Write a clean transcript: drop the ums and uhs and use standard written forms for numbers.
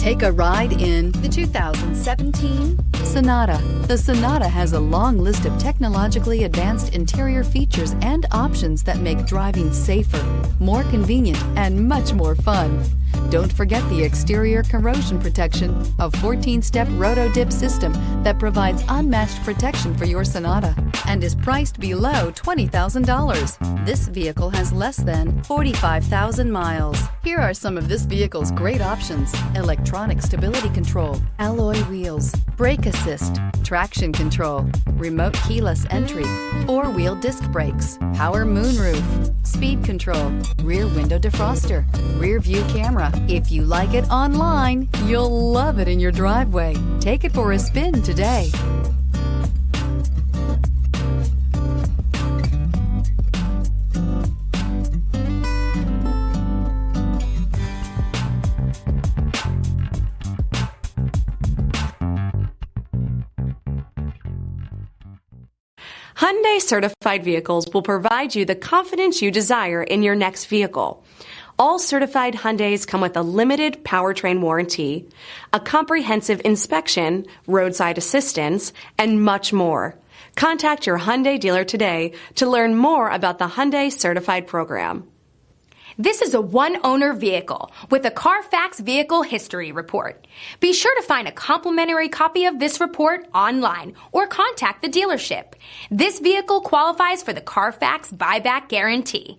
Take a ride in the 2017 Sonata. The Sonata has a long list of technologically advanced interior features and options that make driving safer, more convenient, and much more fun. Don't forget the exterior corrosion protection, a 14-step roto-dip system that provides unmatched protection for your Sonata and is priced below $20,000. This vehicle has less than 45,000 miles. Here are some of this vehicle's great options: electronic stability control, alloy wheels, brake assist, traction control, remote keyless entry, four-wheel disc brakes, power moonroof, speed control, rear window defroster, rear view camera. If you like it online, you'll love it in your driveway. Take it for a spin today. Hyundai certified vehicles will provide you the confidence you desire in your next vehicle. All certified Hyundais come with a limited powertrain warranty, a comprehensive inspection, roadside assistance, and much more. Contact your Hyundai dealer today to learn more about the Hyundai Certified program. This is a one-owner vehicle with a CARFAX Vehicle History Report. Be sure to find a complimentary copy of this report online or contact the dealership. This vehicle qualifies for the CARFAX Buyback Guarantee.